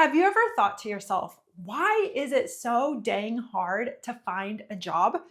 Have you ever thought to yourself, why is it so dang hard to find a job?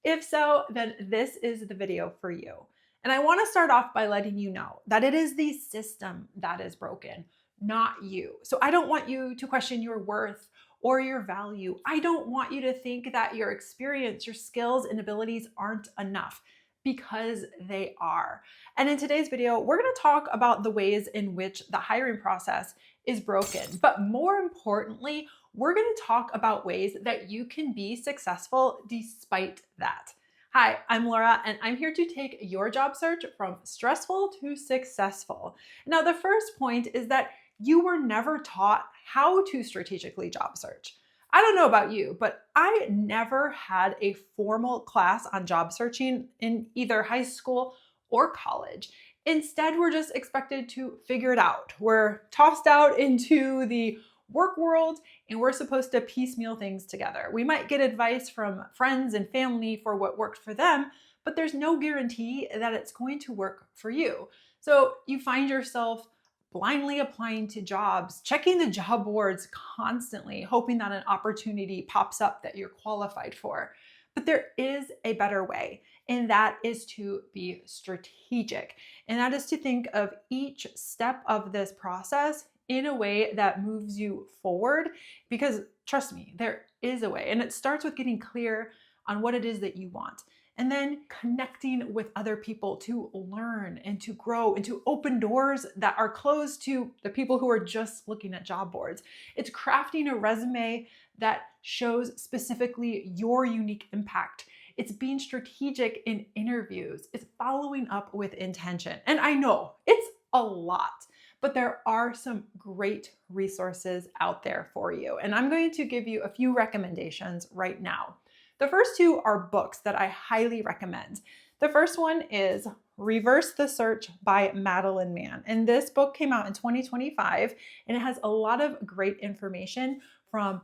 If so, then this is the video for you. And I want to start off by letting you know that it is the system that is broken, not you. So I don't want you to question your worth or your value. I don't want you to think that your experience, your skills, and abilities aren't enough because they are. And in today's video, we're going to talk about the ways in which the hiring process is broken. But more importantly, we're going to talk about ways that you can be successful despite that. Hi, I'm Laura, and I'm here to take your job search from stressful to successful. Now, the first point is that you were never taught how to strategically job search. I don't know about you, but I never had a formal class on job searching in either high school or college. Instead, we're just expected to figure it out. We're tossed out into the work world and we're supposed to piecemeal things together. We might get advice from friends and family for what worked for them, but there's no guarantee that it's going to work for you. So you find yourself blindly applying to jobs, checking the job boards constantly, hoping that an opportunity pops up that you're qualified for. But there is a better way, and that is to be strategic. And that is to think of each step of this process in a way that moves you forward. Because trust me, there is a way. And it starts with getting clear on what it is that you want. And then connecting with other people to learn and to grow and to open doors that are closed to the people who are just looking at job boards. It's crafting a resume that shows specifically your unique impact. It's being strategic in interviews. It's following up with intention. And I know it's a lot, but there are some great resources out there for you. And I'm going to give you a few recommendations right now. The first two are books that I highly recommend. The first one is Reverse the Search by Madeline Mann. And this book came out in 2025, and it has a lot of great information from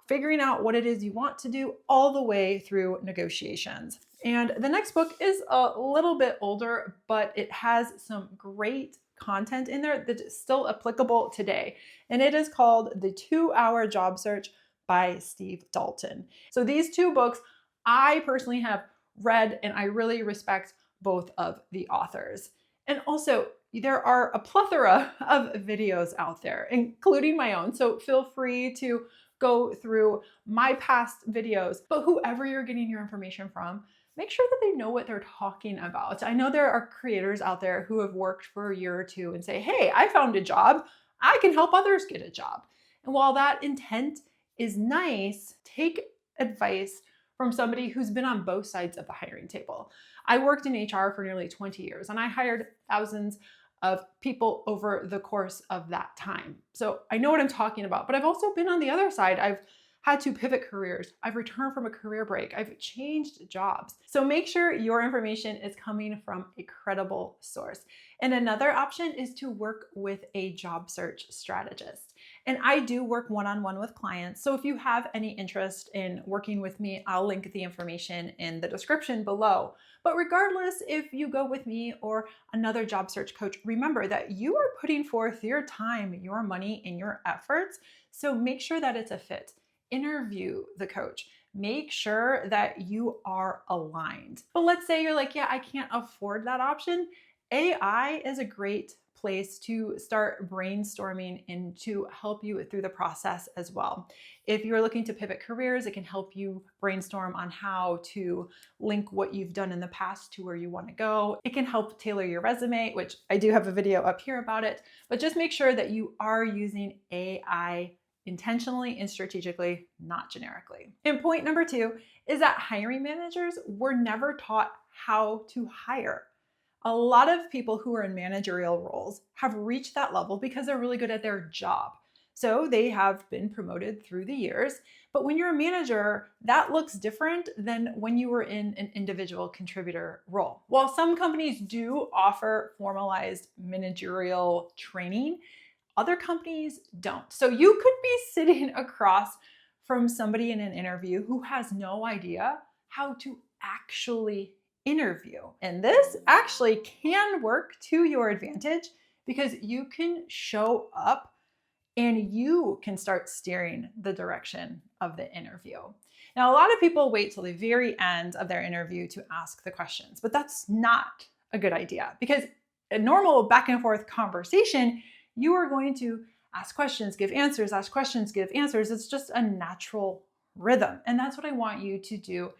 figuring out what it is you want to do all the way through negotiations. And the next book is a little bit older, but it has some great content in there that is still applicable today. And it is called The 2-Hour Job Search by Steve Dalton. So these two books I personally have read, and I really respect both of the authors. And also, there are a plethora of videos out there, including my own. So feel free to go through my past videos. But whoever you're getting your information from, make sure that they know what they're talking about. I know there are creators out there who have worked for a year or two and say, hey, I found a job. I can help others get a job. And while that intent is nice, take advice from somebody who's been on both sides of the hiring table. I worked in HR for nearly 20 years, and I hired thousands of people over the course of that time. So I know what I'm talking about, but I've also been on the other side. I've had to pivot careers. I've returned from a career break. I've changed jobs. So make sure your information is coming from a credible source. And another option is to work with a job search strategist. And I do work one-on-one with clients. So if you have any interest in working with me, I'll link the information in the description below. But regardless, if you go with me or another job search coach, remember that you are putting forth your time, your money, and your efforts. So make sure that it's a fit. Interview the coach. Make sure that you are aligned. But let's say you're like, yeah, I can't afford that option. AI is a great place to start brainstorming and to help you through the process as well. If you're looking to pivot careers, it can help you brainstorm on how to link what you've done in the past to where you want to go. It can help tailor your resume, which I do have a video up here about it, but just make sure that you are using AI intentionally and strategically, not generically. And point number 2 is that hiring managers were never taught how to hire. A lot of people who are in managerial roles have reached that level because they're really good at their job. So they have been promoted through the years. But when you're a manager, that looks different than when you were in an individual contributor role. While some companies do offer formalized managerial training, other companies don't. So you could be sitting across from somebody in an interview who has no idea how to actually interview. And this actually can work to your advantage because you can show up and you can start steering the direction of the interview. Now, a lot of people wait till the very end of their interview to ask the questions, but that's not a good idea, because a normal back and forth conversation, you are going to ask questions, give answers, ask questions, give answers. It's just a natural rhythm. And that's what I want you to do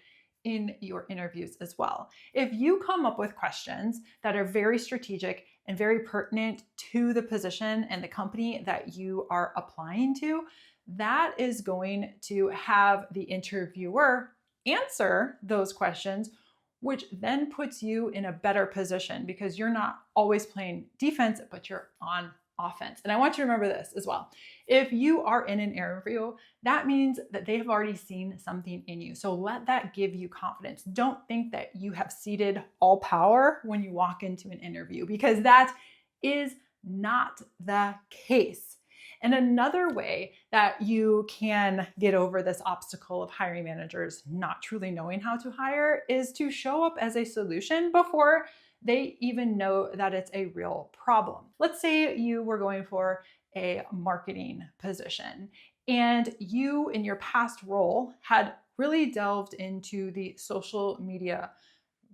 in your interviews as well. If you come up with questions that are very strategic and very pertinent to the position and the company that you are applying to, that is going to have the interviewer answer those questions, which then puts you in a better position because you're not always playing defense, but you're on offense. And I want you to remember this as well. If you are in an interview, that means that they have already seen something in you. So let that give you confidence. Don't think that you have ceded all power when you walk into an interview, because that is not the case. And another way that you can get over this obstacle of hiring managers not truly knowing how to hire is to show up as a solution before they even know that it's a real problem. Let's say you were going for a marketing position and you, in your past role, had really delved into the social media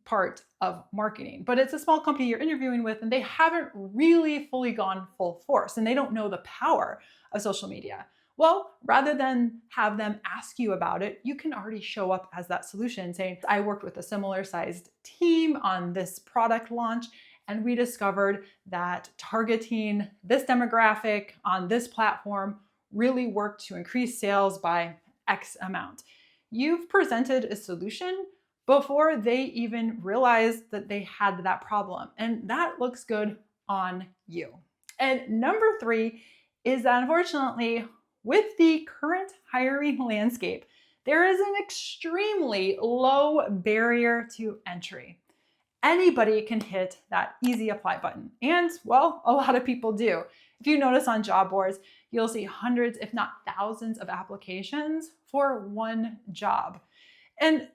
part of marketing, but it's a small company you're interviewing with and they haven't really fully gone full force and they don't know the power of social media. Well, rather than have them ask you about it, you can already show up as that solution saying, I worked with a similar sized team on this product launch, and we discovered that targeting this demographic on this platform really worked to increase sales by X amount. You've presented a solution before they even realized that they had that problem, and that looks good on you. And number 3 is that, unfortunately, with the current hiring landscape, there is an extremely low barrier to entry. Anybody can hit that easy apply button. And, well, a lot of people do. If you notice on job boards, you'll see hundreds, if not thousands, of applications for one job. And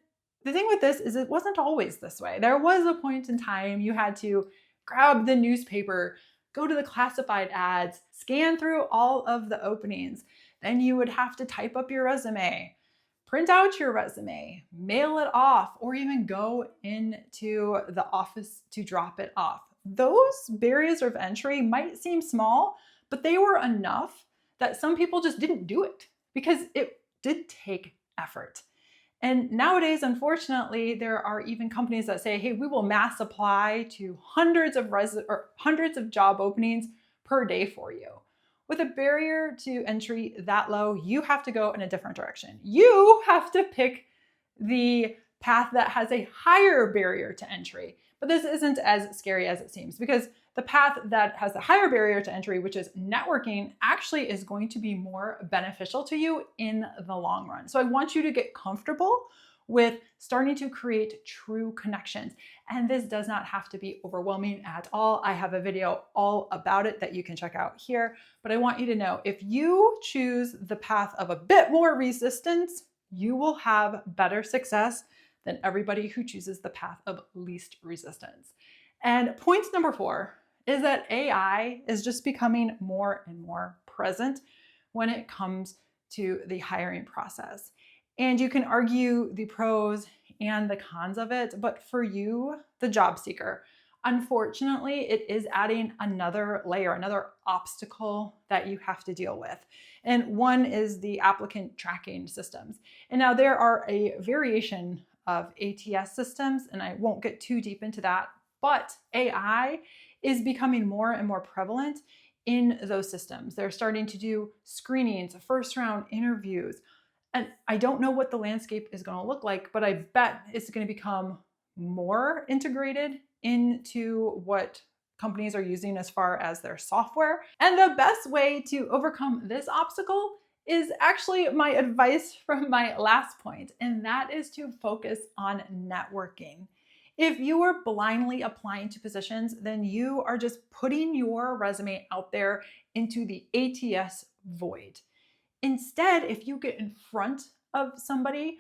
the thing with this is it wasn't always this way. There was a point in time you had to grab the newspaper, go to the classified ads, scan through all of the openings. Then you would have to type up your resume, print out your resume, mail it off, or even go into the office to drop it off. Those barriers of entry might seem small, but they were enough that some people just didn't do it because it did take effort. And nowadays, unfortunately, there are even companies that say, hey, we will mass apply to hundreds of job openings per day for you. With a barrier to entry that low, you have to go in a different direction. You have to pick the path that has a higher barrier to entry. But this isn't as scary as it seems, because the path that has the higher barrier to entry, which is networking, actually is going to be more beneficial to you in the long run. So I want you to get comfortable with starting to create true connections. And this does not have to be overwhelming at all. I have a video all about it that you can check out here. But I want you to know, if you choose the path of a bit more resistance, you will have better success than everybody who chooses the path of least resistance. And point number 4 is that AI is just becoming more and more present when it comes to the hiring process. And you can argue the pros and the cons of it, but for you, the job seeker, unfortunately, it is adding another layer, another obstacle that you have to deal with. And one is the applicant tracking systems. And now there are a variation of ATS systems, and I won't get too deep into that, but AI is becoming more and more prevalent in those systems. They're starting to do screenings, first round interviews. And I don't know what the landscape is going to look like, but I bet it's going to become more integrated into what companies are using as far as their software. And the best way to overcome this obstacle is actually my advice from my last point, and that is to focus on networking. If you are blindly applying to positions, then you are just putting your resume out there into the ATS void. Instead, if you get in front of somebody,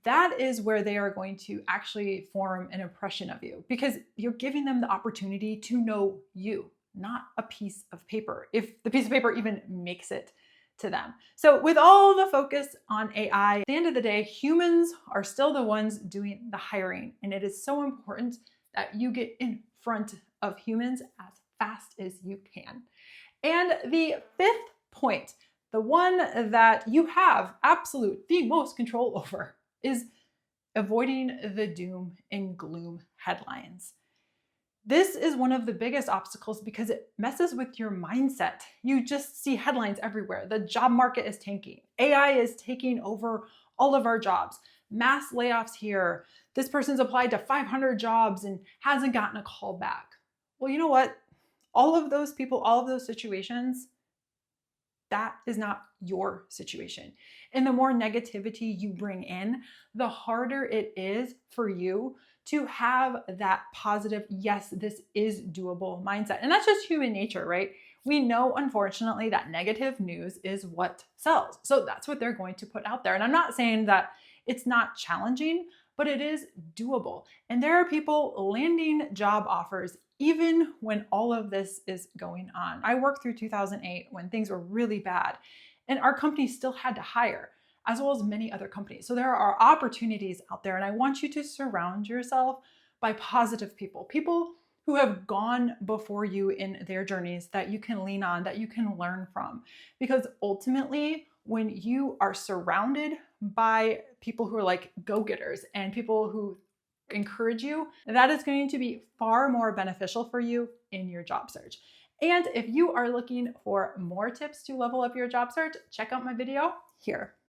that is where they are going to actually form an impression of you, because you're giving them the opportunity to know you, not a piece of paper, if the piece of paper even makes it to them. So with all the focus on AI, at the end of the day, humans are still the ones doing the hiring. And it is so important that you get in front of humans as fast as you can. And the fifth point, the one that you have the most control over, is avoiding the doom and gloom headlines. This is one of the biggest obstacles because it messes with your mindset. You just see headlines everywhere. The job market is tanking. AI is taking over all of our jobs. Mass layoffs here. This person's applied to 500 jobs and hasn't gotten a call back. Well, you know what? All of those people, all of those situations, that is not your situation. And the more negativity you bring in, the harder it is for you to have that positive, yes, this is doable mindset. And that's just human nature, right? We know, unfortunately, that negative news is what sells. So that's what they're going to put out there. And I'm not saying that it's not challenging, but it is doable. And there are people landing job offers even when all of this is going on. I worked through 2008 when things were really bad, and our company still had to hire, as well as many other companies. So there are opportunities out there, and I want you to surround yourself by positive people, people who have gone before you in their journeys that you can lean on, that you can learn from. Because ultimately, when you are surrounded by people who are like go-getters and people who encourage you, that is going to be far more beneficial for you in your job search. And if you are looking for more tips to level up your job search, check out my video here.